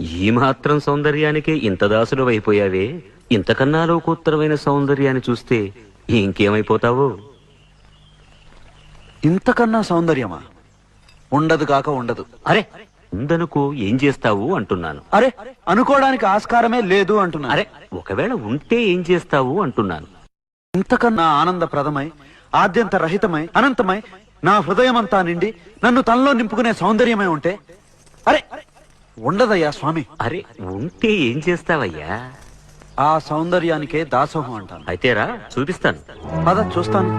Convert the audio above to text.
ఈ మాత్రం సౌందర్యానికే ఇంత దాసుడు అయిపోయావే, ఇంతకన్నా లోకోత్తరమైన సౌందర్యాన్ని చూస్తే ఇంకేమైపోతావో. ఇంతకన్నా సౌందర్యమా? ఉండదు కాక ఉండదు. అరే ఉందనుకో ఏం చేస్తావు అంటున్నాను. అరే అనుకోవడానికి ఆస్కారమే లేదు అంటున్నా. అరే ఒకవేళ ఉంటే ఏం చేస్తావు అంటున్నాను. ఇంతకన్నా ఆనందప్రదమై, ఆద్యంత రహితమై, అనంతమై, నా హృదయమంతా నిండి నన్ను తనలో నింపుకునే సౌందర్యమై ఉంటే అరే ఉండదయ్యా స్వామి. అరే ఉంటే ఏం చేస్తావయ్యా? ఆ సౌందర్యానికే దాసోహం అంటాను. అయితేరా చూపిస్తాను. పద చూస్తాను.